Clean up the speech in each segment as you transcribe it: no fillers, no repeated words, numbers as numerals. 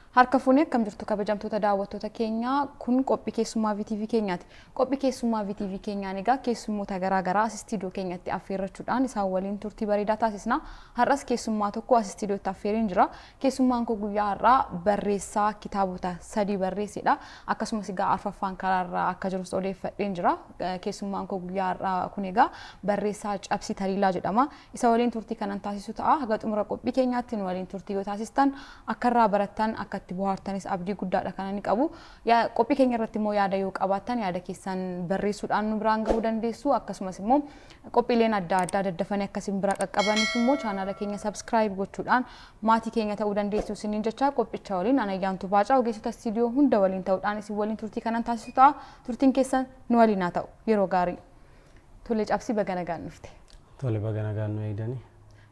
Harka fuunee akkam jirtu kabajamtoota daawwattoota keenyaa kun qophii keessummaa VTV keenyaati. Qophii keessummaa VTV keenyaan egaa keessummoota garaa garaa as istiidiyoo keenyatti affeerrachuudhaan isaan waliin turtii bareedaa taasisna. Har'as keessummaa tokko as istiidiyootti affeereen jira. Keessummaan koo guyyaa har'aa barreessaa kitaabota 3 barreessedha. Akkasumas egaa arfaffaan karaarraa akka jirus odeeffadheen jira. Keessummaan koo guyyaa har'aa kun egaa barreessaa Cabsii Taliilaa jedhama. Isa waliin turtii kanan taasisu ta'a. Haga xumura qophii keenyaatti nu waliin turtii yoo taasistan akka irraa barattan akka itti bohaartanis abdii guddaadha kan inni qabu. Qophii keenya irratti immoo yaada yoo qabaattan yaada keessan barreessuudhaan nu biraan gahuu dandeessu. Akkasumas immoo qophiileen adda addaa daddafanii akkasiin bira qaqqabaniif immoo chaanaala keenya subscribe gochuudhaan maatii keenya ta'uu dandeessu isiniin jecha qophicha waliin ana Ayyaantuu Baacaa ogeessota istiidiyoo hunda waliin ta'uudhaan isin waliin turtii kanan taasisu ta'a. Turtiin keessan nu waliin haa ta'u. Yeroo gaarii. Tole Cabsii baga nagaan dhufte. Tole baga nagaan nu eegdanii.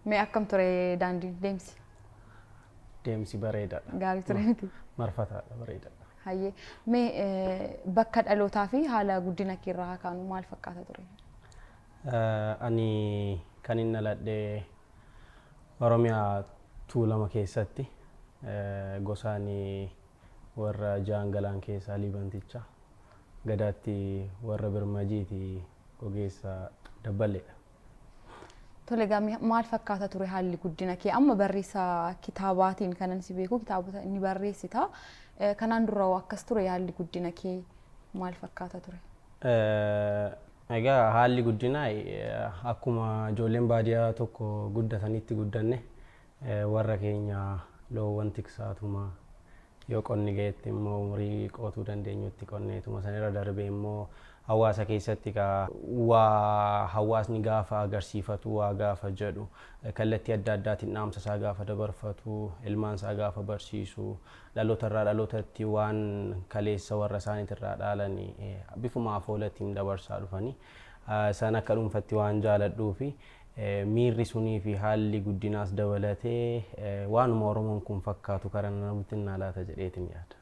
Mee akkam ture daandii deemsi? Deemsi bareedaadha. Gaarii ture miti. Marfataadha bareedaadha. Hayyee. Mee bakka dhalootaa fi haala guddina kee irraa kaanu maal fakkaata ture? Ani kan inni dhaladhee Oromiyaa Tuulama keessatti gosaan warra Jaangalaan keessaa Liibanticha gadaatti warra Birmajiiti ogeessa Dabballeedha. Tole gamii maal fakkaata ture haalli guddina kee amma barreessaa kitaabaatiin kanan si beeku kitaabota inni barreessita kanaan dura akkas ture haalli guddina kee maal fakkaata ture? Egaa haalli guddinaa akkuma ijoolleen baadiyyaa tokko guddatanitti guddanne warra keenya loowwan tiksaatuma yoo qonni ga'etti immoo umurii qootuu dandeenyutti qonneetuma sanirra darbee immoo hawaasa keessatti waa hawaasni gaafa agarsiifatu waa gaafa jedhu kallattii adda addaatiin dhaamsa isaa gaafa dabarfatu ilmaan isaa gaafa barsiisu dhaloota irraa dhalootatti waan kaleessa warra isaaniitirraa dhaalanii bifuma afoolattiin dabarsaa dhufanii san akka dhuunfatti waan jaaladhuu fi miirri sunii fi haalli guddinaas dabalatee waanuma Oromoon kun fakkaatu karaa namatti naalaata jedheetiin yaada.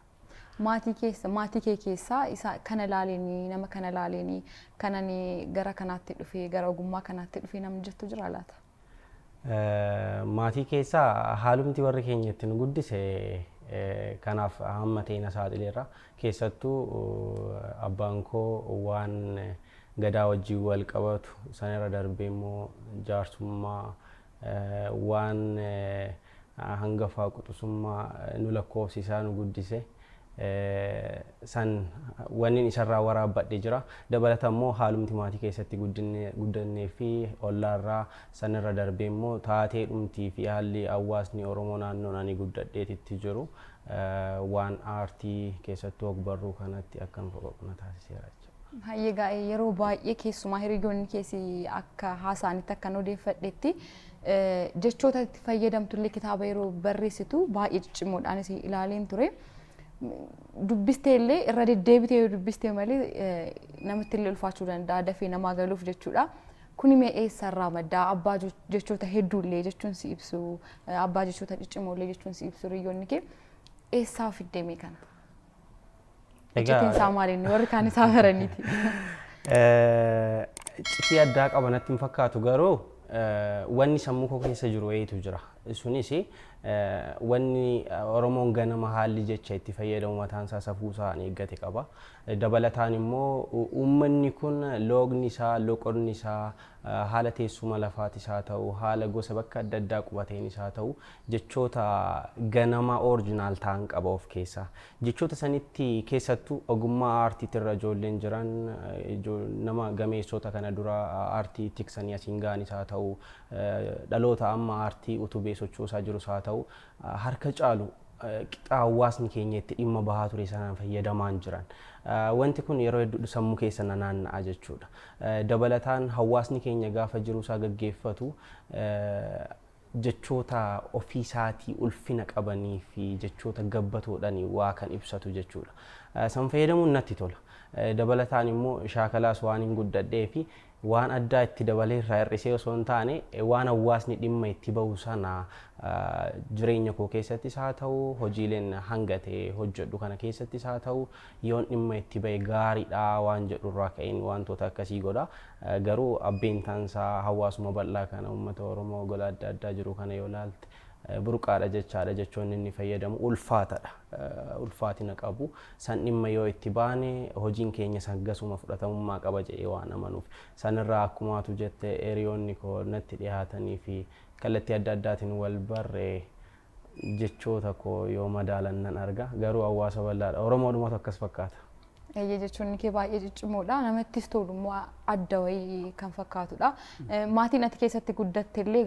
Maatii kee keessaa isa kana laaleenii nama kana laaleenii kanani gara kanaatti dhufee gara ogummaa kanaatti dhufee namni jettu jira laata? Maatii keessaa haalumti warri keenya ittiin guddise kanaaf hamma ta'ina saaxileerra keessattuu abbaan koo waan gadaa wajjin wal qabatu sanirra darbee immoo jaarsummaa waan hangafaa quxisummaa nu lakkoofsisaa nu guddise. San wanni isarraa waraabbadhee jira dabalata immoo haalumti maatii keessatti guddannee fi ollaarraa sanirra darbee immoo taatee dhumtii fi haalli hawaasni Oromoo naannoon ani guddadheetitti jiru waan aartii keessattuu ogbarruu kanatti akkan foqoqna taasiseera jechuudha. Hayyee gaa'ee yeroo baay'ee keessumaa hiriyoonni keessi akka haasaanitti akkan odeeffadhetti jechoota itti fayyadamtullee kitaaba yeroo barreessitu baay'ee ciccimoodhaanis ilaaleen ture. Dubbistee illee irra deddeebitee yoo dubbistee malee namatti illee ulfaachuu danda'a dafee namaa galuuf jechuudha. Kuni mee eessarraa maddaa abbaa jechoota hedduullee jechuun si ibsu abbaa jechoota ciccimoollee jechuun si ibsu hiriyoonni kee eessaa fiddee mee kana? Ejjetiin isaa maaliin warri kaan isaa baraniiti? Citii addaa qabanatti hin fakkaatu garuu wanni sammuu koo keessa jiru wayiitu jira. Sunis wanni Oromoon ganama haalli jecha itti fayyadamu mataan isaa safuu isaa eeggate qaba. Dabalataan immoo uummanni kun loogni isaa loqonni isaa haala teessuma lafaati isaa ta'u haala gosa bakka adda addaa qubateen isaa ta'u jechoota ganama orijinaal ta'an qaba of keessaa. Jechoota sanitti keessattuu ogummaa aartiitirra ijoolleen jiran nama gameessota kana dura aartii tiksanii asiin ga'an isaa ta'u dhaloota amma aartii utubee sochoosaa jiru isaa ta'u harka caalu qixa hawaasni keenya itti dhimma bahaa ture sanaan fayyadamaan jiran. Wanti kun yeroo hedduu sammuu keessa naanna'a jechuudha. Dabalataan hawaasni keenya gaafa jiru isaa gaggeeffatu jechoota ofii isaatii ulfina qabanii fi jechoota gabbatoodhaan waa kan ibsatu jechuudha. San fayyadamuun natti tola. Dabalataan immoo shaakalaas waan hin guddadhee fi waan addaa itti dabalee irraa hir'isee osoo hin taane waan hawaasni dhimma itti bahu sana jireenya koo keessattis haa ta'u hojiileen hangatee hojjedhu kana keessattis haa ta'u yoon dhimma itti bahe gaariidha waan jedhu irraa ka'een wantoota akkasii godha. Garuu abbeentansaa hawaasuma bal'aa kana uummata Oromoo gola adda addaa jiru kana yoo ilaalte burqaadha jechaadha jechuun inni fayyadamu ulfaatadha. Ulfaatina qabu san dhimma yoo itti baane hojiin keenya sangasuma fudhatamummaa qaba jedhee waan amanuuf sanirraa akkumaatu jette hiriyoonni koo natti dhiyaatanii fi kallattii adda addaatiin wal barree jechoota koo yoo madaalan nan arga. Garuu hawaasa bal'aadha. Oromoodhumatu akkas fakkaata. Eeyyee jechuun kee baay'ee ciccimoodha. Namattis tolu immoo adda wayii kan fakkaatudha. Maatiin ati keessatti guddatte illee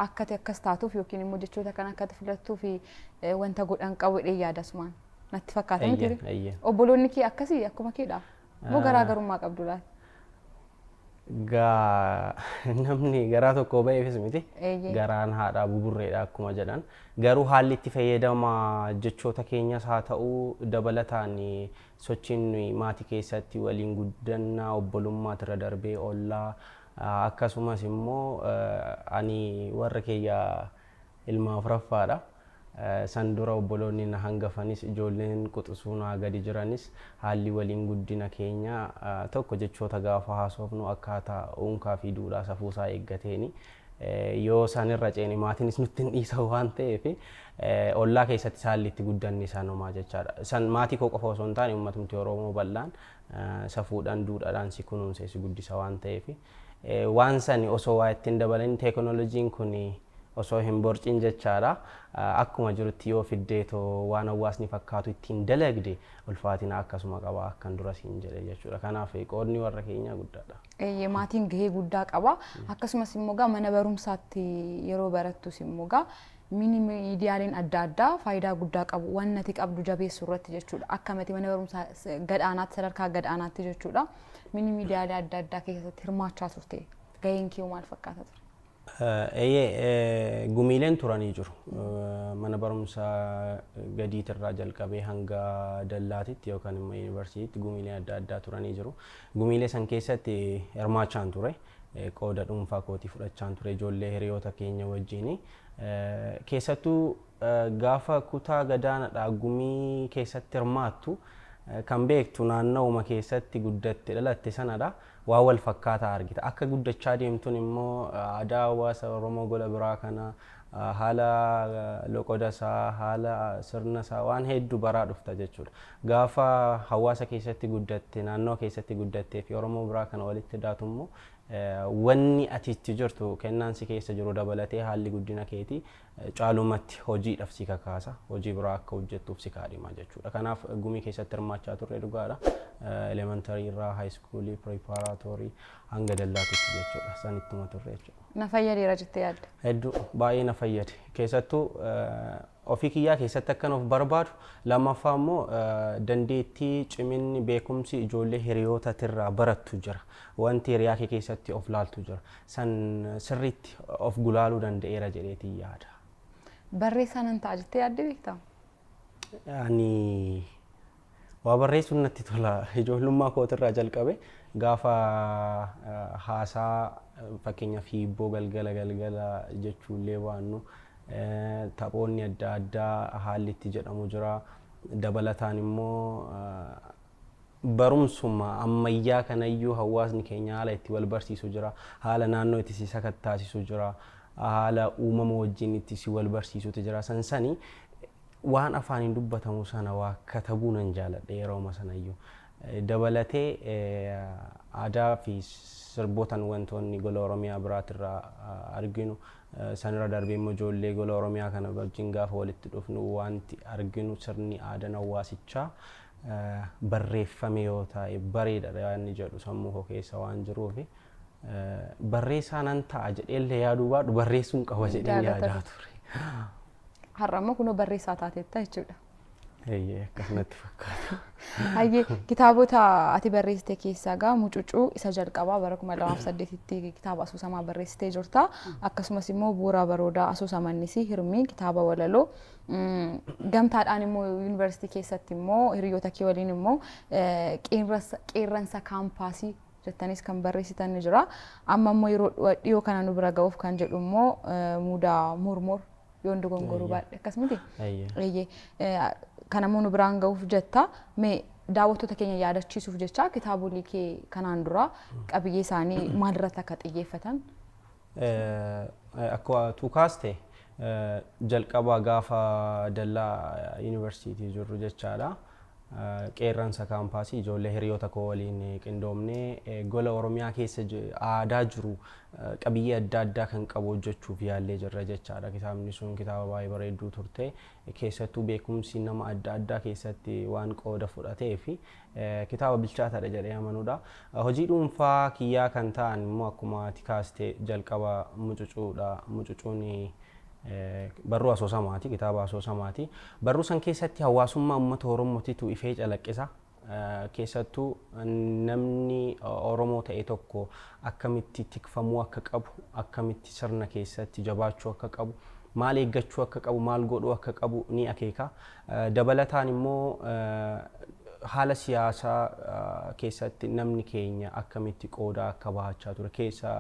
akkati akkas taatuuf yookiin immoo jechoota kan akkati filattuuf wanta godhan qabu yaadasumaan natti fakkaata miti. Obboloonni kee akkasii akkuma keedha. Moo garaagarummaa qabdu laata? Namni garaa tokko ba'eefis miti. Garaan haadhaa buburreedha akkuma jedhan. Garuu haalli itti fayyadama jechoota keenyas haa ta'u dabalataan sochiin maatii keessatti waliin guddannaa obbolummaatti irra darbee ollaa akkasumas immoo ani warra kiyya ilma afuraffaadha. San dura obboloonni na hangafanis ijoolleen quxisuunaa gadi jiranis haalli waliin guddina keenya tokko jechoota gaafa haasofnu akkaataa uunkaa fi duudhaa safuusaa eeggateeni yoo sanirra ceene maatiinis nutti hin dhiisa waan ta'eef ollaa keessatti haalli itti guddanni isaanuma jechaadha. San maatii koo qofa osoo hin taane uummatumti Oromoo bal'aan safuudhaan duudhaadhaan si kunuunsee si guddisa waan ta'eef waan sani osoo waa ittiin dabalan teekinooloojiin kun osoo hin borcin jechaadha. Akkuma jirutti yoo fiddeetoo waan hawaasni fakkaatu ittiin dalagde ulfaatina akkasuma qaba akkan dura siin jedhe jechuudha. Kanaaf qoodni warra keenyaa guddaadha. Maatiin gahee guddaa qaba. Akkasumas immoo mana barumsaatti yeroo barattus immoo miidiyaaleen adda addaa faayidaa guddaa qabu. Waan ati qabdu jabeessuu irratti jechuudha. Akkamatti mana barumsaa gadaanaatti sadarkaa gadaanaatti jechuudha. Miidiyaalee adda addaa keessatti hirmaachaa turte. Gaheen kee maal fakkaata ture? Gumiileen turanii jiru. Mana barumsaa gadiitirraa jalqabee hanga dallaatitti yookaan immoo yuunivarsiitiitti gumiileen adda addaa turanii jiru. Gumiilee san keessatti hirmaachaan ture. Qooda dhuunfaa kootii fudhachaan ture ijoollee hiriyoota keenya wajjin. Keessattuu gaafa kutaa gadaanadhaa gumii keessatti hirmaattu kan beektu naanna'uma keessatti guddatte dhalatte sanadha. Waa wal fakkaataa argita. Akka guddachaa deemtuun immoo aadaa hawaasa Oromoo gola biraa kana haala loqodasaa haala sirnasaa waan hedduu baraa dhufta jechuudha. Gaafa hawaasa keessatti guddatte naannoo keessatti guddattee fi Oromoo biraa kana walitti daatu immoo wanni ati itti jirtu kennaan si keessa jiru dabalatee haalli guddina keetii caalumatti hojiidhaaf si kakaasa. Hojii biraa akka hojjettuuf si kaadhima jechuudha. Kanaaf gumii keessatti hirmaachaa turre dhugaadha. Elementarii irraa haayiskuulii pireparaatoorii hanga dallaatitti jechuudha. San ittuma turre jechuudha. Na fayyadeera jettee yaadda? Hedduu baay'ee na fayyade. Keessattuu ofii kiyyaa keessatti akkan of barbaadu lammaffaa immoo dandeettii ciminni beekumsi ijoollee hiriyootatirraa barattu jira. Wanti hiriyaa kee keessatti of laaltu jira. San sirriitti of gulaaluu danda'eera jedheetii yaada. Barreessaa nan ta'a jettee yaadde beektaa? Ani waa barreessuun natti tola. Ijoollummaa kootirraa jalqabe gaafa haasaa fakkeenyaaf hibboo galgala jechuullee waannu taphoonni adda addaa haalli itti jedhamu jira. Dabalataan immoo barumsuma ammayyaa kanayyuu hawaasni keenya haala itti wal barsiisu jira. Haala naannoo itti si sakattaasisu jira. Haala uumama wajjin itti si wal barsiisutu jira. Sansanii waan afaaniin dubbatamu sana waa katabuu nan jaaladha yerooma sanayyuu. Dabalatee aadaa fi sirbootaan wantoonni gola Oromiyaa biraatirraa arginu sanirra darbee immoo ijoollee gola Oromiyaa kana wajjin gaafa walitti dhufnu wanti arginu sirni aadaan hawaasichaa barreeffame yoo ta'e bareedaadha inni jedhu sammuu koo keessa waan jiruuf barreessaa nan ta'a jedheellee yaaduu baadhu barreessuun qaba jedhee yaadaa ture. Har'a immoo kunoo barreessaa taateetta jechuudha. Akkasumatti fakkaata. Hayyee kitaabota ati barreessite keessaa gaa mucucuu isa jalqabaa bara 2008tti kitaaba asoosamaa barreessitee jirta. Akkasumas immoo bu'uura baroodaa asoosamannis hirmii kitaaba walaloo gamtaadhaan immoo yuunivarsiitii keessatti immoo hiriyoota kee waliin immoo qeerransa kaampaasii jettanis kan barreessitan ni jira. Amma immoo yeroo dhiyoo kana nu bira ga'uuf kan jedhu immoo muudaa mormor yoon dogongoruu baadhe akkasumatti. Kana immoo nu biraan ga'uuf jetta mee daawwattoota keenya yaadachiisuuf jecha kitaabolee kee kanaan dura qabiyyee isaanii maalirratti akka xiyyeeffatan? Akka tuukaaste jalqaba gaafa dallaa yuunivarsiitii jirru jechaadha. Qeerransa kaampaasii ijoollee hiriyoota koo waliin qindoomnee gola Oromiyaa keessa aadaa jiru qabiyyee adda addaa kan qabu hojjechuuf yaallee jirra jechaadha. Kitaabni sun kitaaba baay'ee bareedduu turte. Keessattuu beekumsi nama adda addaa keessatti waan qooda fudhatee fi kitaaba bilchaataadha jedhee amanuudha. Hojii dhuunfaa kiyyaa kan ta'an immoo akkuma ati kaaste jalqaba mucucuudha. Mucucuun barruu asoosamaati, kitaaba asoosamaati. Barruu san keessatti hawaasummaa uummata Oromootitu ifee calaqqisa. Keessattuu namni Oromoo ta'e tokko akkamitti tikfamuu akka qabu, akkamitti sirna keessatti jabaachuu akka qabu, maal eeggachuu akka qabu, maal godhuu akka qabu ni akeeka. Dabalataan immoo haala siyaasaa keessatti namni keenya akkamitti qooda akka bahachaa ture keessa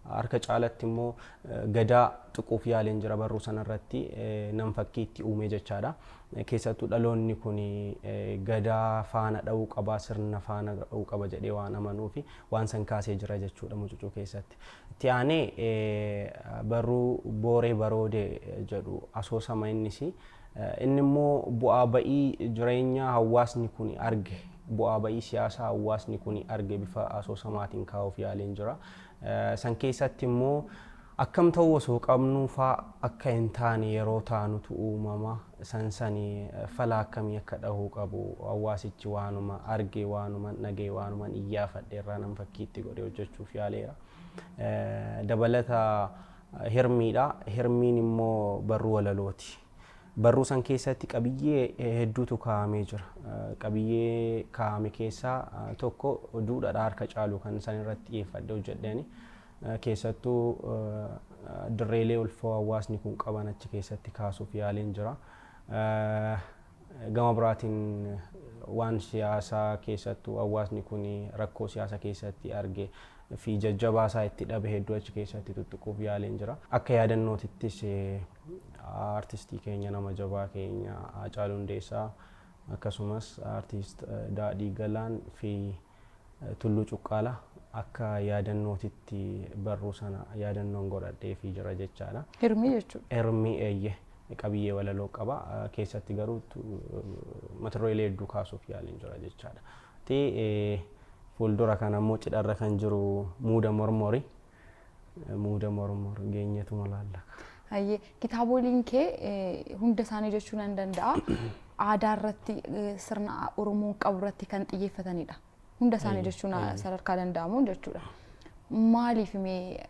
harka caalatti immoo gadaa tuquuf yaaleen jira barruu sanarratti nam fakkii itti uume jechaadha. Keessattuu dhaloonni kun gadaa faana dha'uu qaba, sirna faana dha'uu qaba jedhee waan amanuu fi waan san kaasee jira jechuudha mucucuu keessatti. Itti aanee barruu booree baroodee jedhu asoosama innis inni immoo bu'aa ba'ii jireenya hawaasni kun arge, bu'aa ba'ii siyaasaa hawaasni kun arge bifa asoosamaatiin kaa'uuf yaaleen jira. San keessatti immoo akkam ta'uu osoo qabnuu fa'aa akka hin taane yeroo taanutu uumama. Sansanii fala akkamii akka dhahuu qabu hawaasichi waanuma arge, waanuma dhagee, waanuma iyyaafadhe irraa nam fakkiitti godhee hojjechuuf yaaleera. Dabalata hirmiidha. Hirmiin immoo barruu walalooti. Barruu san keessatti qabiyyee hedduutu kaa'amee jira. Qabiyyee kaa'ame keessaa tokko duudhaa harka caalu kan san irratti xiyyeeffadhe hojjedheeni. Keessattuu dirreelee ulfoo hawaasni kun qaban achi keessatti kaasuuf yaaleen jira. Gama biraatiin waan siyaasaa keessattuu hawaasni kun rakkoo siyaasa keessatti arge fi jajjabaasaa itti dhabe hedduu achi keessatti tuttuquuf yaaleen jira. Akka yaadannootittis artistii keenya nama jabaa keenya Haacaaluu Hundeessaa akkasumas artist Daadhii Galaan fi Tulluu Cuqqaalaa akka yaadannootitti barruu sana yaadannoon godhadhee fi jira jechaadha. Hirmii jechuudha. Hirmii eeyyee qabiyyee walaloo qaba. Keessatti garuu mata dureelee hedduu kaasuuf yaaleen jira jechaadha. Fuuldura kana immoo cidharra kan jiru muuda mormori. Muuda mormor geenyetu malaallaka. Hayyee kitaaboleen kee hunda isaanii jechuu nan danda'a. Aadaa irratti sirna Oromoon qabu irratti kan xiyyeeffatanidha. Hunda isaanii jechuun sadarkaa danda'amu jechuudha. Maaliif mee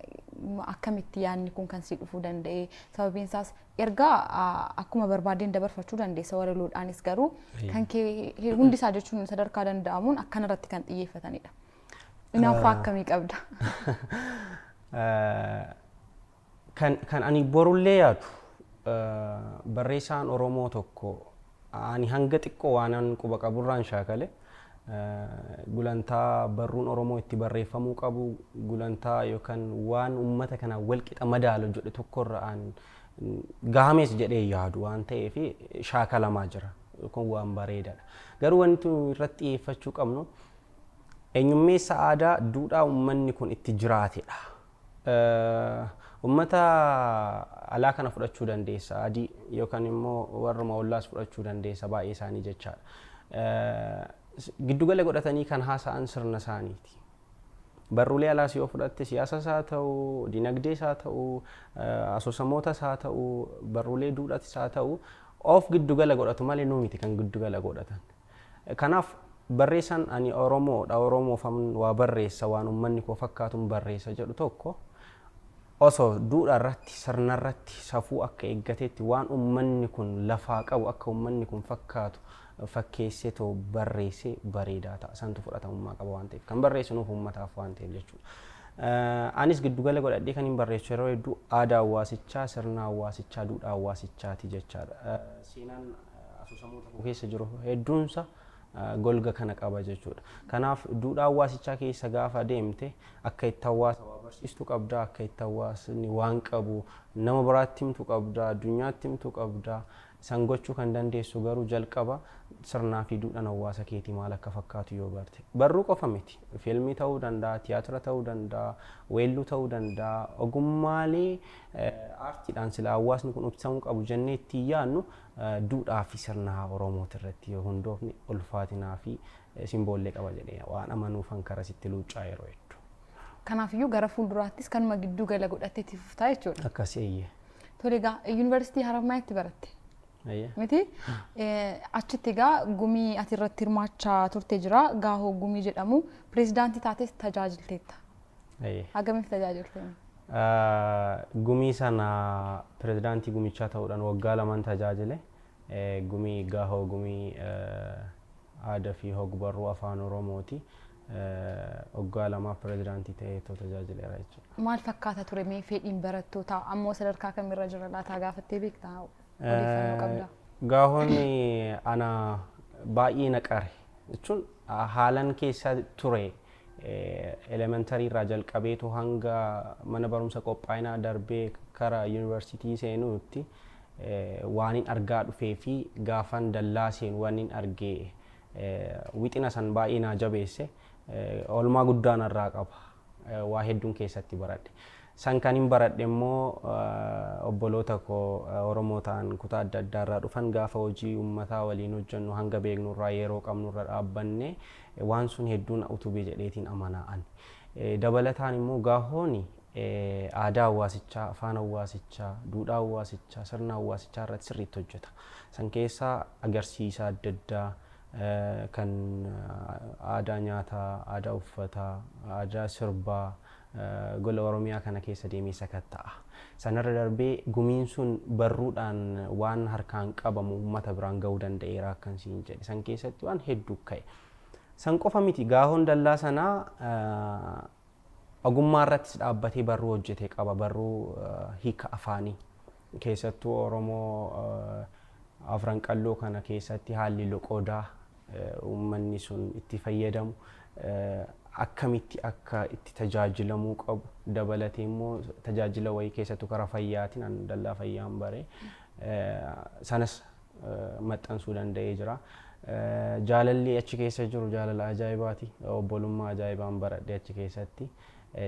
akkamitti yaadni kun kan si dhufuu danda'e? Sababiin isaas ergaa akkuma barbaadeen dabarfachuu dandeessa walaloodhaanis garuu kan kee hundi isaa jechuun sadarkaa danda'amuun akkana irratti kan xiyyeeffatanidha. Inaafaa akkamii qabda? Kan ani borullee yaadu barreessaan Oromoo tokko ani hanga xiqqoo waan quba qaburraan shaakale gulantaa barruun Oromoo itti barreeffamuu qabu gulantaa yookaan waan uummata kana wal qixa madaalu jedhe tokkorraan gahamees jedhee yaadu waan ta'eef shaakalamaa jira. Kun waan bareedaadha. Garuu wanti irratti xiyyeeffachuu qabnu eenyummeessa aadaa duudhaa uummanni kun itti jiraatedha. Uummata alaa kana fudhachuu dandeessa adii yookaan immoo warra maawullaas fudhachuu dandeessa baay'ee isaanii jechaadha. Giddugala godhatanii kan haasa'an sirna isaaniiti. Barruulee alaas yoo fudhatte siyaasas haa ta'u, dinagdees haa ta'u, asoosamootas haa ta'u, barruulee duudhatis haa ta'u of giddugala godhatu malee nuu miti kan giddugala godhatan. Kanaaf barreessaan ani Oromoodha, Oromoof waa barreessa waan uummanni koo fakkaatuun barreessa jedhu tokko osoo duudha irratti sirna irratti safuu akka eeggateetti waan uummanni kun lafaa qabu akka uummanni kun fakkaatu fakkeessee too barreessee bareedaa ta'a. Santu fudhatamummaa qaba waan ta'eef kan barreessinuuf uummataaf waan ta'eef jechuudha. Anis giddugala godhadhee kan hin barreessu yeroo hedduu aadaa hawaasichaa, sirna hawaasichaa, duudhaa hawaasichaati jechaadha. Seenaan asoosamoota tokko keessa jiru hedduunsa golga kana qaba jechuudha. Kanaaf duudhaa hawaasichaa keessa gaafa deemte akka itti hawaasa waa barsiistu qabda, akka itti hawaasni waan qabu nama biraatti himtu qabda, addunyaatti himtu qabda. San gochuu kan dandeessu garuu jalqaba sirnaa fi duudhaan hawaasa keetii maal akka fakkaatu yoo barte. Barruu qofa miti. Fiilmii ta'uu danda'a, tiyaatira ta'uu danda'a, weelluu ta'uu danda'a. Ogummaalee aartiidhaan sila hawaasni kun ibsamuu qabu jennee itti yaadnu duudhaa fi sirna Oromooti irratti yoo hundoofne ulfaatinaa fi simboollee qaba jedhee waan amanuufan karasitti luuccaa yeroo hedduu. Kanaafiyyuu gara fuulduraattis kanuma giddu gala godhattee itti fuftaa jechuudha. Akkasii eeyyee. Tole egaa yuunivarsiitii Haramaayaatti baratte. Miti achitti egaa gumii ati irratti hirmaachaa turte jira. Gaahoo gumii jedhamu pirezidaantii taates tajaajilteetta. Hagamiif tajaajilte? Gumii sana pirezidaantii gumichaa ta'uudhaan waggaa 2 tajaajile. Gumii gaahoo gumii aadaa fi hogbarruu afaan Oromooti. Waggaa 2 pirezidaantii ta'ee tajaajileera jechuudha. Maal fakkaata ture mee fedhiin barattootaa ammoo sadarkaa kamirra jira laataa gaafattee beektaa? Gaahoonni ana baay'ee naqare jechuun haalan keessa ture elementarii irraa jalqabeetu hanga mana barumsa qophaa'inaa darbee karaa yuunivarsiitii seenuutti waan argaa dhufee fi gaafan dallaa seenu waan argee wixina san baay'ee na jabeesse oolmaa guddaan irraa qaba waa hedduun keessatti baradhe. San kan hin baradhe immoo obboloota koo Oromoo ta'an kutaa adda addaa irraa dhufan gaafa hojii uummataa waliin hojjennu hanga beeknu irraa yeroo qabnu irra dhaabbanne waan sun hedduun utubee jedheetiin amanaan. Dabalataan immoo gaahooni aadaa hawaasichaa, afaan hawaasichaa, duudhaa hawaasichaa, sirna hawaasichaa irratti sirriitti hojjeta. San keessaa agarsiisa adda addaa kan aadaa nyaataa, aadaa uffataa, aadaa sirbaa gola Oromiyaa kana keessa deemee sakatta'a. Sanarra darbee gumiin sun barruudhaan waan harkaan qabamu uummata biraan ga'uu danda'eera akkan siin jedhe. San keessatti waan hedduu ka'e. San qofa miti gaahoon dallaa sanaa ogummaa irrattis dhaabbatee barruu hojjetee qaba. Barruu hiika afaanii keessattuu Oromoo afran qalloo kana keessatti haalli loqodaa uummanni sun itti fayyadamu akkamitti akka itti tajaajilamuu qabu dabalatee immoo tajaajila wayii keessattuu karaa fayyaatiin an dallaa fayyaan bare sanas maxxansuu danda'ee jira. Jaalalli achi keessa jiru jaalala ajaa'ibaati. Obbolummaa ajaa'ibaan baradhe achi keessatti.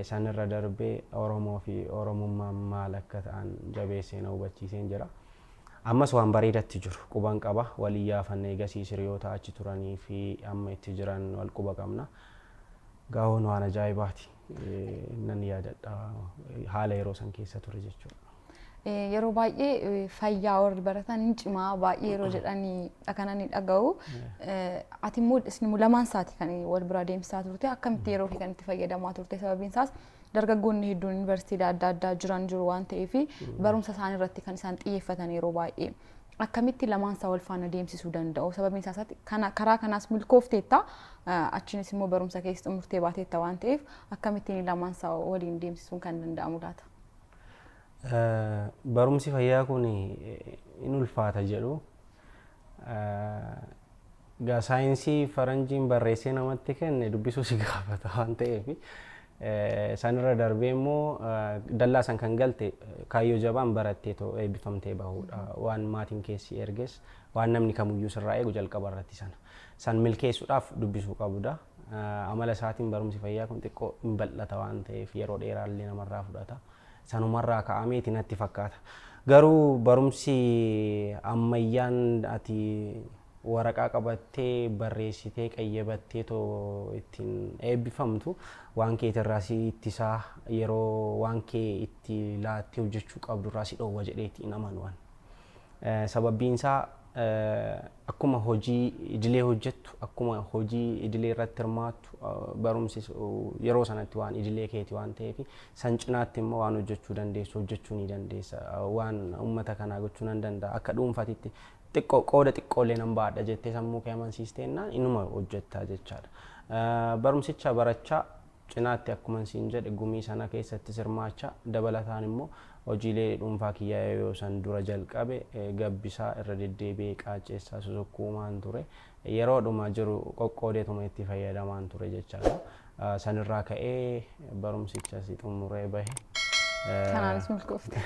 Sanirra darbee Oromoo fi Oromummaan maal akka ta'an jabeessee na hubachiiseen jira. Ammas waan bareedatti jiru quban qaba. Walii yaafannee gasiis hiriyoota achi turanii fi amma itti jiran wal quba qabna. Gaahoon waan ajaa'ibaati. Nan yaadadha haala yeroo san keessa ture jechuudha. Yeroo baay'ee fayyaa warri baratan hin cimaa baay'ee yeroo jedhanii dhakananii dhaga'u. Ati immoo isin lamaan isaati kan wal bira deemsisaa turte akkamitti yeroo kan itti fayyadamaa turte sababiin isaas dargaggoonni hedduun yuunivarsiitii adda addaa jiran jiru waan ta'eef barumsa isaanii irratti kan isaan xiyyeeffatan yeroo baay'ee. Akkamitti lamaan isaa wal faana deemsisuu danda'u sababiin isaas karaa kanaas milkoofteetta achinis immoo barumsa keessatti murtee baateetta waan ta'eef akkamittiin lamaan isaa waliin deemsisuun kan danda'amu laata? Barumsi fayyaa kun in ulfaata jedhu saayinsii faranjiin barreessee namatti kenne dubbisuu si gaafata waan ta'eef sanirra darbee immoo dallaa san kan galte kaayyoo jabaan barattee eebbifamtee bahuudha. Waan maatiin keessi erges waan namni kamiyyuu sirraa eegu jalqaba irratti san milkeessuudhaaf dubbisuu qabda. Amala isaatiin barumsi fayyaa kun xiqqoo hin bal'ata waan ta'eef yeroo dheeraallee namarraa fudhata. Sanumarraa ka'ameeti natti fakkaata. Garuu barumsi ammayyaan ati waraqaa qabattee barreessitee qayyabattee ittiin eebbifamtu waan kee irraa si ittisaa yeroo waan kee itti laattee hojjechuu qabdu irraa si dhoowwa jedheetti hin amanuwan. Sababbiin isaa akkuma hojii idilee hojjettu akkuma hojii idilee irratti hirmaattu barumsi yeroo sanatti waan idilee keeti waan ta'eef san cinaatti immoo waan hojjechuu dandeessu hojjechuu ni dandeessa waan uummata kanaa gochuu nan danda'a akka dhuunfaatitti xiqqoo qooda xiqqoolee nan baadha jettee sammuu kee amansiisteennaan inuma hojjettaa jechaadha. Barumsicha barachaa cinaatti akkuma siin jedhe gumii sana keessatti hirmaachaa dabalataan immoo hojiilee dhuunfaa kiyyaa yoo san dura jalqabe gabbisaa irra deddeebi'ee qaacceessaa susukkuumaan ture yeroo dhuma jiru qoqqoodeetuma itti fayyadamaan ture jechaadha. Sanirraa ka'ee barumsicha si xumuree bahe. Kanaanis milkoofte.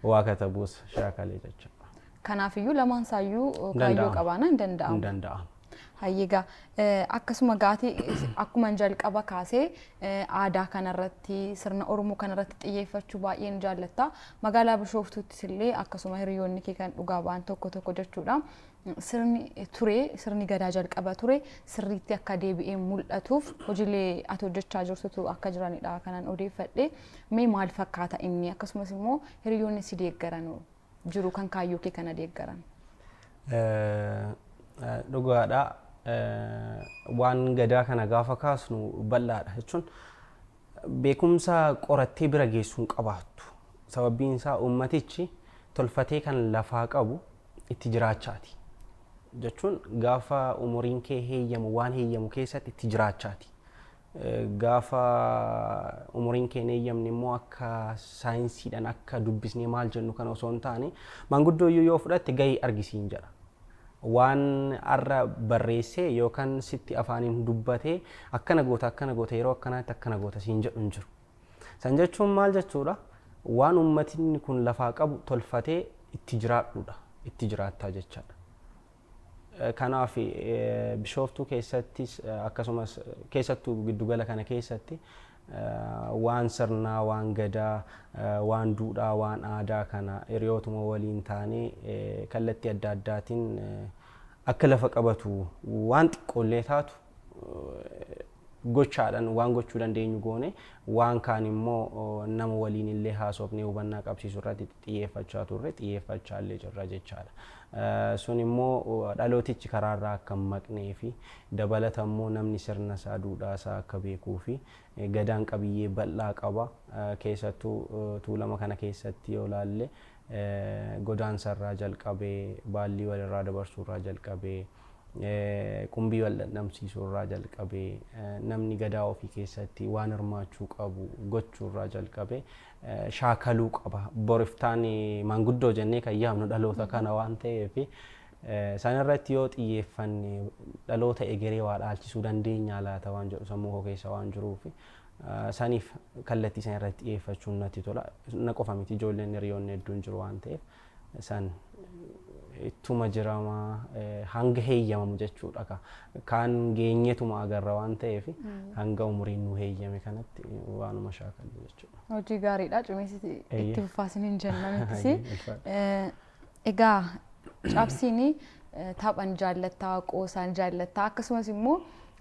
Waa katabuus shaakalee jechuudha. Kanaafiyyuu lamaan isaayyuu kaayyoo qabaana hin danda'amu. Hin danda'amu. Hayyigaa akkasuma gaatii akkuma jalqaba kaasee aadaa kanarratti sirna Oromoo kanarratti xiyyeeffachuu baay'een jaallatta. Magaalaa Bishooftuuttis illee akkasuma hiriyoonni kee kan dhugaa ba'an tokko tokko jechuudha. Sirni gadaa jalqaba ture sirriitti akka deebi'ee mul'atuuf hojiilee ati hojjechaa jirtutu akka jiranidha kanan odeeffadhe. Mee maal fakkaata inni akkasumas immoo hiriyoonni si deeggaran jiru kan kaayyoo kee kana deeggaran? Dhugaadha. Waan gadaa kana gaafa kaasnu bal'aadha jechuun beekumsa qorattee bira geessuun qabaattu sababiin isaa ummatichi tolfatee kan lafaa qabu itti jiraachaati jechuun gaafa umuriin kee heeyyamu waan heeyyamu keessatti itti jiraachaati gaafa umuriin kee heeyyamne immoo akka saayinsiidhaan akka dubbisnee maal jennu kana osoo hin taane maanguddoo yoo fudhatte gahee argisiin jedha. Waan arra barreessee yookaan sitti afaaniin dubbatee akkana goota yeroo akkanaatti akkana goota siin jedhu hin jiru. San jechuun maal jechuudha? Waan uummatni kun lafaa qabu tolfatee itti jiraadhuudha. Itti jiraattaa jechaadha. Kanaaf Bishooftuu keessattis akkasumas keessattuu giddugala kana keessatti waan sirnaa, waan gadaa, waan duudhaa, waan aadaa kana hiriyootuma waliin taanee kallattii adda addaatiin akka lafa qabatu waan xiqqoollee taatu gochaadhaan waan gochuu dandeenyu goone waan kaan immoo nama waliin illee haasofnee hubannaa qabsiisuu irratti xiyyeeffachaa turre xiyyeeffachaa illee jirra jechaadha. Sun immoo dhalootichi karaarraa akka hin maqnee fi dabalata immoo namni sirna isaa duudhaa isaa akka beekuu fi gadaan qabiyyee bal'aa qaba. Keessattuu tuulama kana keessatti yoo ilaalle godaansarraa jalqabee baallii walirraa dabarsuurraa jalqabee qumbii wal dhandhamsiisuurraa jalqabee namni gadaa ofii keessatti waan hirmaachuu qabu gochuurraa jalqabee shaakaluu qaba. Boriftaan maanguddoo jennee kan yaamnu dhaloota kana waan ta'eef sanarratti yoo xiyyeeffanne dhaloota egeree waa dhaalchisuu dandeenya laata waan jedhu sammuu koo keessa waan jiruuf saniif kallattii sana irratti xiyyeeffachuun natti tola. Na qofa miti ijoolleen hiriyoonni hedduun jiru waan ta'eef san ittuma jirama hanga heeyyamamu jechuudha. Kaan geenyetuma agarra waan ta'eef hanga umuriin nu heeyyame kanatti waanuma shaakallu jechuudha. Hojii gaariidha. Cumeessi itti fufaasin hin jennamittis. Egaa cabsiin taphan jaallattaa, qoosaan jaallattaa akkasumas immoo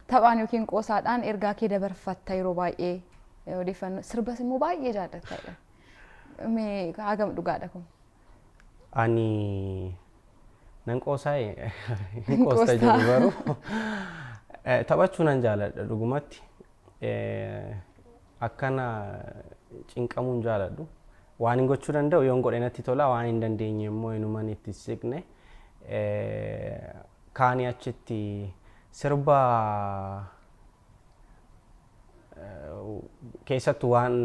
taphaan yookiin qoosaadhaan ergaa kee dabarfatta yeroo baay'ee odeeffannoo sirbas immoo baay'ee jaallattaadha. Mee hagam dhugaadha kun? Ani nan qoosaa'e qoosta jiru garuu taphachuu nan jaalladha dhugumatti akkana cinqamuun jaalladhu waan hin gochuu danda'u yoon godhe natti tola waan hin dandeenye immoo inuman itti siqne kaanii achitti sirba keessattuu waan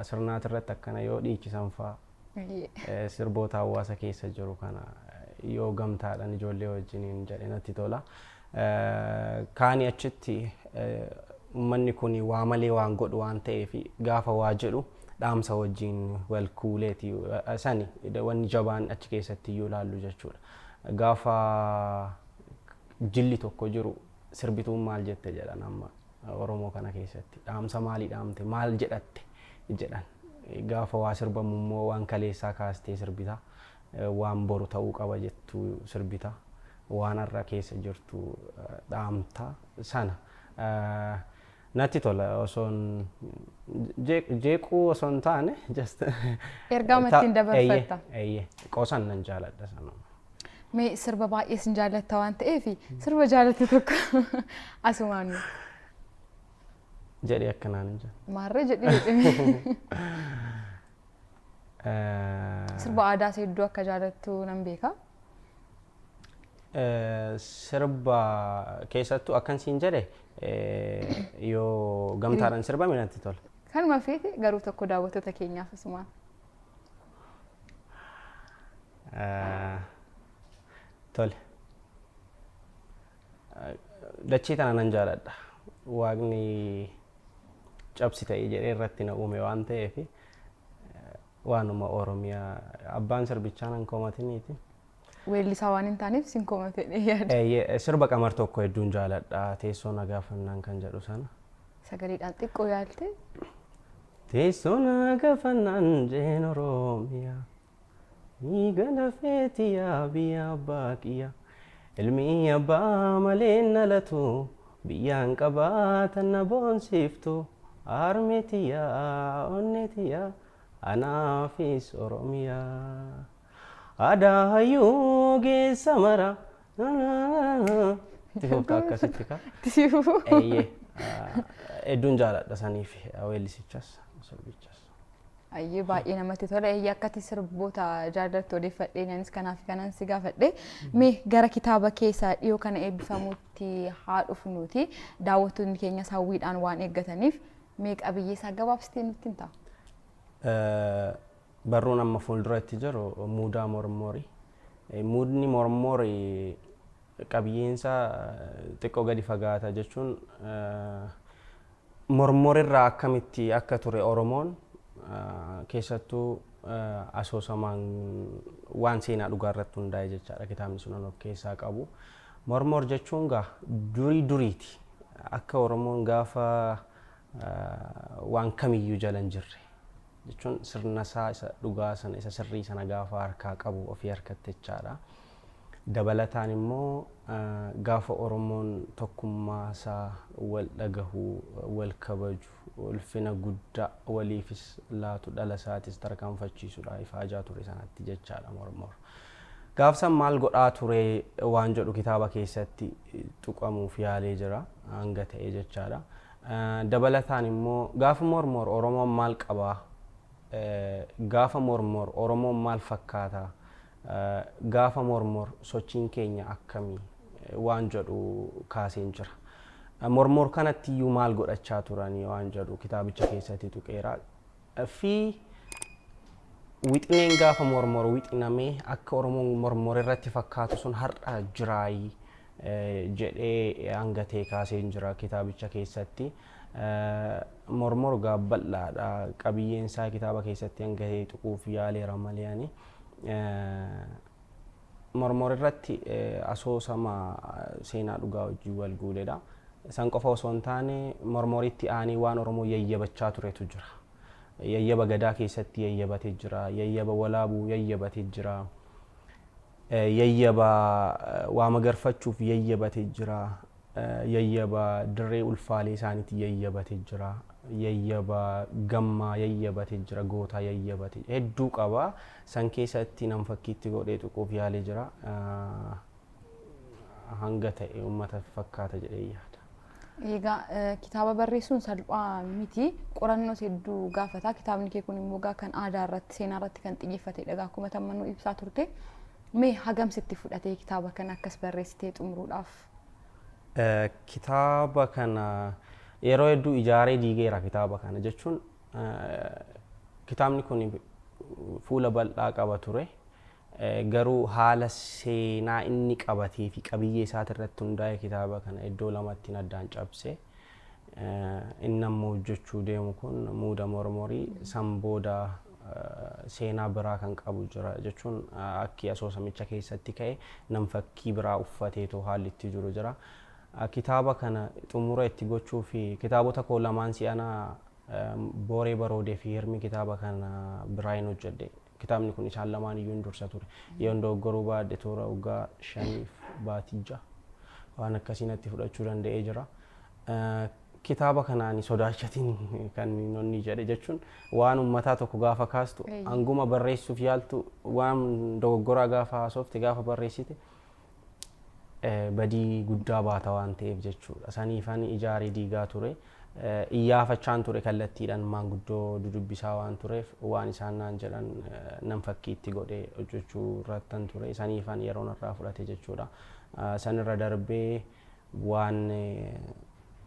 sirnaat irratti akkana yoo dhiichisan fa'aa sirboota hawaasa keessa jiru kana yoo gamtaadhaan ijoollee wajjiniin jedhe natti tola. Kaanii achitti uummanni kun waa malee waan godhu waan ta'eef gaafa waa jedhu dhaamsa wajjin wal kuuleeti sani wanni jabaan achi keessatti iyyuu ilaallu jechuudha. Gaafa jilli tokko jiru sirbituun maal jette jedhan amma Oromoo kana keessatti dhaamsa maalii dhaamte maal jedhatte jedhan. Gaafa waa sirbamu immoo waan kaleessaa kaastee sirbita. Waan boru ta'uu qaba jettu sirbita. Waan har'a keessa jirtu dhaamta sana. Natti tola osoon jeequu osoo hin taane just ergaa ittiin dabarfatta. Qoosan nan jaaladha sana. Mee sirba baay'ee sin jaalatta waan ta'eef sirba jaalattu tokko asumaan jedhee akkanaan hin jedhu. maarree jedhee sirba aadaa hedduu akka jaalattu nan beeka. Sirba keessattuu akkan siin jedhe yoo gamtaadhaan sirbame natti tola. Kanuma feete garuu tokko daawwattoota keenyaaf asumaan. Tole. Dachee tana nan jaaladha. Waaqni cabsi ta'ee jedhee irratti na uume waan ta'eef waanuma Oromiyaa abbaan sirbichaa nan komatiniiti. Weellisaa waan hin taaneef sin komate yaada. Sirba qamar tokko hedduun jaaladha. Teessoo nagaa fannaan kan jedhu sana. Sagaleedhaan xiqqoo yaalte. Teessoo nagaa fannaan jeen Oromiyaa. Niigala feetiyaa biyya abbaa kiyya. Ilmi abbaa malee nalatu biyyaan qabaatan na boonsiftu. Armeetiyaa onneetiyaa anaafis Oromiyaa. Aadaa hayyuu geessa mara. Tifufta akkasitti ka. Hedduun jaaladha saniif weellisichas sirbichas. Ayyee baay'ee namatti tola. Akkati sirboota jaalattu odeeffadhee anis kanaaf kanan si gaafadhe. Mee gara kitaaba keessaa dhiyoo kana eebbifamuutti haa dhufnuuti. Daawwattoonni keenya hawwiidhaan waan eeggataniif mee qabiyyee isaa gabaabsitee nutti himta? Barruun amma fuulduratti jiru muudaa mormorii. Muudni mormorii qabiyyeensaa xiqqoo gadi fagaata jechuun mormorirraa akkamitti akka ture Oromoon keessattuu asoosamaan waan seenaa dhugaa irratti hundaa'e jechaadha kitaabni sun of keessaa qabu. Mormor jechuun gaa duriiti. Akka Oromoon gaafa waan kamiyyuu jala hin jirre jechuun sirna isaa isa dhugaa sana isa sirrii sana gaafa harkaa qabu ofii harkatti jechaadha. Dabalataan immoo gaafa Oromoon tokkummaa isaa wal dhagahu wal kabaju ulfina guddaa waliifis laatu dhala isaatis tarkaanfachiisuudha ifaajaa ture sanatti jechaadha mormor. Gaafsan maal godhaa ture waan jedhu kitaaba keessatti tuqamuuf yaalee jira hanga ta'e jechaadha. Dabalataan immoo gaafa mormor Oromoon maal qabaa? Gaafa mormor Oromoon maal fakkaata? Gaafa mormor sochiin keenya akkamii waan jedhu kaaseen jira. Mormor kanatti iyyuu maal godhachaa turanii waan jedhu kitaabicha keessatti tuqeera. Fi wixineen gaafa mormor wixinamee akka Oromoon mormor irratti fakkaatu sun har'a jiraayii jedhee hanga ta'e kaaseen jira kitaabicha keessatti. Mormor gaabbal'aadha. Qabiyyeen isaa kitaaba keessatti hanga ta'e tuquuf yaaleera malee ani. Mormor irratti asoosama seenaa dhugaa wajjin wal guuledha. San qofa osoo hin taane mormoritti aanee waan Oromoo yayyabachaa turetu jira. Yayyaba gadaa keessatti yayyabatee jira. Yayyaba walaabuu yayyabatee jira. Yayyaba waa magarfachuuf yayyabatee jira. Yayyaba dirree ulfaalee isaaniitti yayyabatee jira. Yayyaba gammaa yayyabatee jira. Gootaa yayyabatee hedduu qaba. San keessatti nam fakkiitti godhee tuquuf yaalee jira. Hanga ta'e uummata fakkaata jedhee yaada. Egaa kitaaba barreessuun salphaa miti. Qorannoo hedduu gaafata. Kitaabni kee kun immoo kan aadaa irratti seenaa irratti kan xiyyeeffatedha. Akkuma tammannoo ibsaa turte. Mee hagam sitti fudhatee kitaaba kana akkas barreessitee xumuruudhaaf? Kitaaba kana yeroo hedduu ijaaree diigeera kitaaba kana jechuun kitaabni kun fuula bal'aa qaba ture. Garuu haala seenaa inni qabatee fi qabiyyee isaati irratti hundaa'e kitaaba kana iddoo lamatti addaan cabse. Inni ammoo hojjechuu deemu kun muuda mormorii san booda seenaa biraa kan qabu jira jechuun akki asoosamicha keessatti ka'e nam fakkii biraa uffateetu haalli itti jiru jira. Kitaaba kana xumura itti gochuu fi kitaabota koo lamaan si'anaa Booree Baroodee fi Hirmi kitaaba kana biraan hojjedhe. Kitaabni kun isaan lamaan iyyuu dursa ture. Yoon dogoggoruu baadhe toora waggaa 5 baatijja waan akkasiin itti fudhachuu danda'ee jira. kitaaba kanaan sodaachatiin kan inni jedhe jechuun waan uummataa tokko gaafa kaastu hanguma barreessuuf yaaltu waan dogoggoraa gaafa haasofte gaafa barreessite badii guddaa baata waan ta'eef jechuudha. Saniifan ijaarii diigaa ture. Iyyaafachaan ture kallattiidhaan maanguddoo dudubbisaa waan tureef waan isaan naan jedhan nan fakkiitti godhee hojjechuu irrattan ture. Saniifan yeroo narraa fudhate jechuudha. Sanirra darbee waan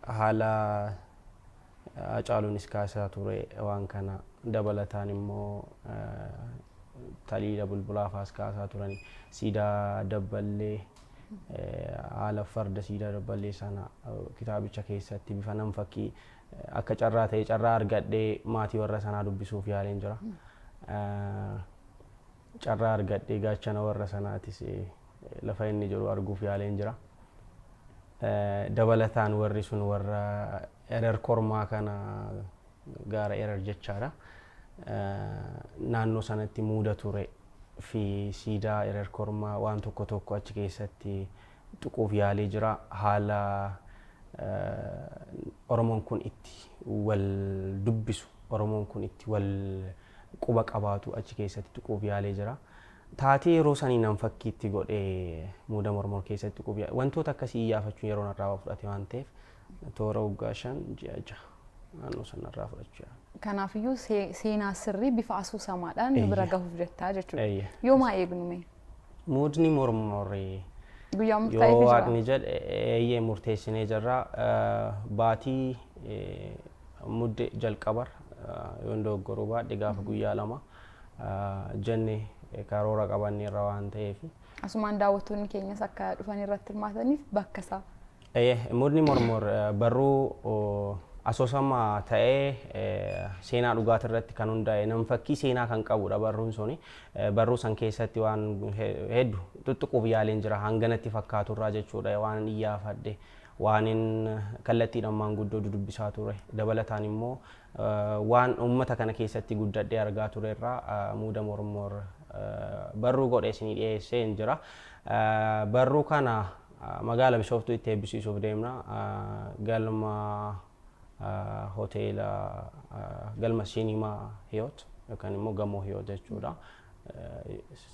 haala Hacaaluunis kaasaa ture waan kana dabalataan immoo Taliila Bulbulaafaas kaasaa turani siidaa dabballee haala farda siidaa dabballee sana kitaabicha keessatti bifa nan fakkii akka carraa ta'e carraa argadhee maatii warra sanaa dubbisuuf yaaleen jira. Carraa argadhee gaachana warra sanaatis lafa inni jiru arguuf yaaleen jira. Dabalataan warri sun warra erer kormaa kana gaara erer jechaadha. Naannoo sanatti muuda ture fi siidaa erer kormaa waan tokko tokko achi keessatti tuquuf yaalee jira. Haala Oromoon kun itti wal dubbisu, Oromoon kun itti wal quba qabaatu achi keessatti tuquuf yaalee jira. Taatee yeroo sanii nan fakkiitti godhee muuda mormor keessatti tuquuf wantoota akkasii iyyaafachuun yeroo narraa fudhate waan ta'eef toora waggaa 5 ji'a 6 naannoo sanarraa fudhachuu yaala. Kanaafiyyuu seenaa sirrii bifa asoosamaadhaan bira gahuuf jettaa jechuudha. Yoo maa eegnu mee? Muudni mormoree guyyaa murtaa'eef yoo jira. waaqni jedhe eeyyee murteessinee jirra. Baatii mudde jalqabar yoo dogoggoruu baadhe gaafa guyyaa 2 jenne karoora qabannee irra waan ta'eef. Asumaan daawwattoonni keenyas akka dhufan irratti hirmaataniif bakka isaa. Muudni mormor barruu asoosama ta'ee seenaa dhugaatii irratti kan hundaa'e nam fakkii seenaa kan qabudha barruun suni. Barruu san keessatti waan hedduu tuttuquuf yaaleen jira hanganatti fakkaatu irraa jechuudha waan iyyaafadhe waan kallattiidhaan maanguddoo dudubbisaa ture. Dabalataan immoo waan uummata kana keessatti guddadhee argaa ture irraa muuda mormor barruu godhee isinii dhiyeessee jira. Barruu kana magaala Bishooftuu itti eebbisiisuuf deemna. Galma hoteela galma Sinimaa Hiyoot yookaan immoo gamoo Hiyoot jechuudha.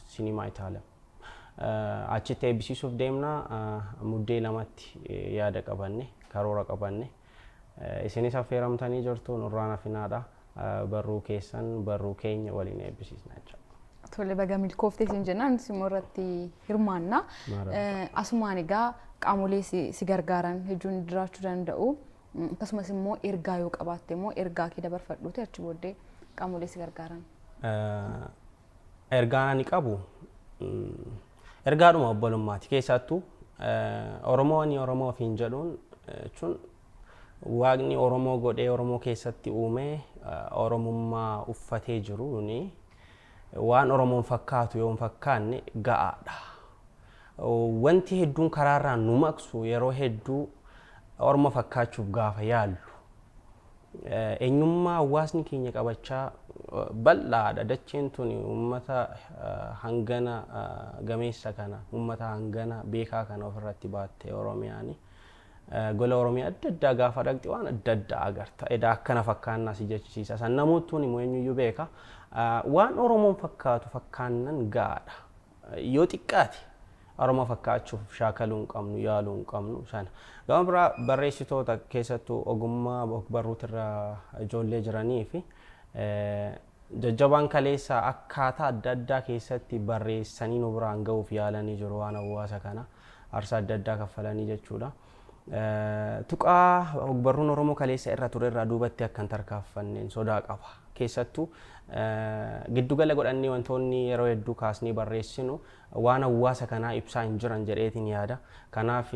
Sinimaa Itaaliyaa. Achitti eebbisiisuuf deemna. Muddee 2tti yaada qabanne karoora qabanne. Isinis affeeramtanii jirtu nurraan hafinaadha. Barruu keessan barruu keenya waliin eebbisiisna jechuudha. Tole baga milkooftee isin jennaan immoo irratti hirmaanna. Asumaan egaa qaamolee si gargaaran hedduun jiraachuu danda'u. Akkasumas immoo ergaa yoo qabaatte immoo ergaa kee dabarfadhuuti achi booddee qaamolee si gargaaran. Ergaa ani qabu ergaadhuma obbolummaati keessattuu Oromoo ofiin jedhuun jechuun waaqni Oromoo godhee Oromoo keessatti uumee Oromummaa uffatee jiruuni waan Oromoon fakkaatu yoo hin fakkaanne ga'aadha. Wanti hedduun karaarraan nu maqsu yeroo hedduu Oromoo fakkaachuuf gaafa yaallu eenyummaa hawaasni keenya qabachaa bal'aadha. Dacheen tuni uummata hangana gameessa kana uummata hangana beekaa kana ofirratti baatte Oromiyaani. Gola Oromiyaa adda addaa gaafa dhaqxe waan adda addaa agarta. Edaa akkana fakkaannaa si jechisiisa. San namoottuun immoo eenyuyyuu beeka. Waan Oromoon fakkaatu fakkaannan ga'aadha. Yoo xiqqaate Oromoo fakkaachuuf shaakaluu hin qabnu yaaluu hin qabnu sana. Gama biraa barreessitoota keessattuu ogummaa barruutirra ijoollee jiranii fi jajjabaan kaleessa akkaataa adda addaa keessatti barreessanii nu biraan ga'uuf yaalanii jiru waan hawaasa kana aarsaa adda addaa kaffalanii jechuudha. Tuqaa ogbarruun Oromoo kaleessa irra ture irraa duubatti akkan tarkaanfanneen sodaa qaba. Keessattuu giddugala godhannee wantoonni yeroo hedduu kaasnee barreessinu waan hawaasa kanaa ibsaa hin jiran jedheetiin yaada. Kanaaf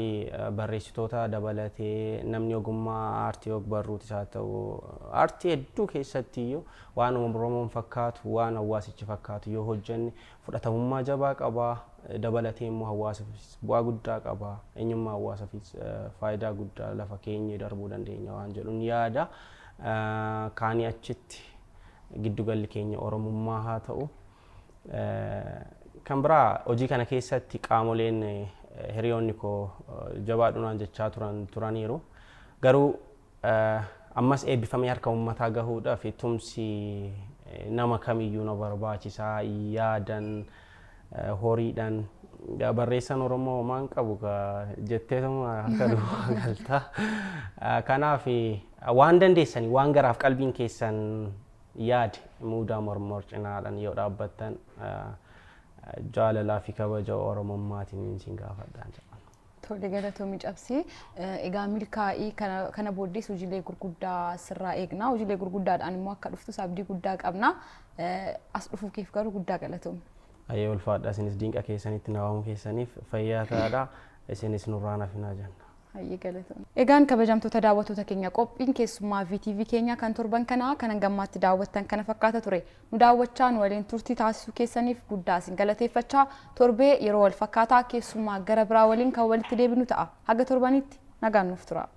barreessitoota dabalatee namni ogummaa aartii ogbarruutis haa ta'u aartii hedduu keessatti iyyuu waan Oromoon fakkaatu waan hawaasichi fakkaatu yoo hojjenne fudhatamummaa jabaa qaba. Dabalatee immoo hawaasaafis bu'aa guddaa qaba. Eenyummaa hawaasaafis faayidaa guddaa lafa keenya darbuu dandeenya waan jedhuun yaada. Kaanii achitti giddugalli keenya Oromummaa haa ta'u. Kan biraa hojii kana keessatti qaamoleen hiriyoonni koo jabaadhunaan jechaa turaniiru. Garuu ammas eebbifamee harka uummataa gahuudhaaf tumsi nama kamiyyuu na barbaachisaa yaadan horiidhaan barreessan Oromoo maan qabu jetteetuma akka duwwaa galtaa. Kanaaf waan dandeessanii waan garaaf qalbiin keessan yaade muudaa mormor cinaadhaan yoo dhaabbattan jaalalaa fi kabaja Oromommaatiin isin gaafadhaan jedhan. Tole galatoomii cabsii. Egaa milkaa'ii kana booddees hojiilee gurguddaa sirraa eegna. Hojiilee gurguddaadhaan immoo akka dhuftus abdii guddaa qabna. As dhufuu keef garuu guddaa galatoomi. Ayyee ulfaadha isinis dinqa keessanitti nawaamuu keessaniif fayyaa ta'aadha. Isinis nurraa nafinaa jenna. Ayyee galatoomii. Egaan kabajamtoota daawwattoota keenya qophiin keessummaa VTV keenya kan torban kanaa kan gammaatti daawwattan kana fakkaata ture. Nu daawwachaa nu waliin turtii taasisuu keessaniif guddaa isin galateeffachaa torbee yeroo wal fakkaataa keessummaa gara biraa waliin kan walitti deebinu ta'a. Haga torbanitti nagaan nuuf tura.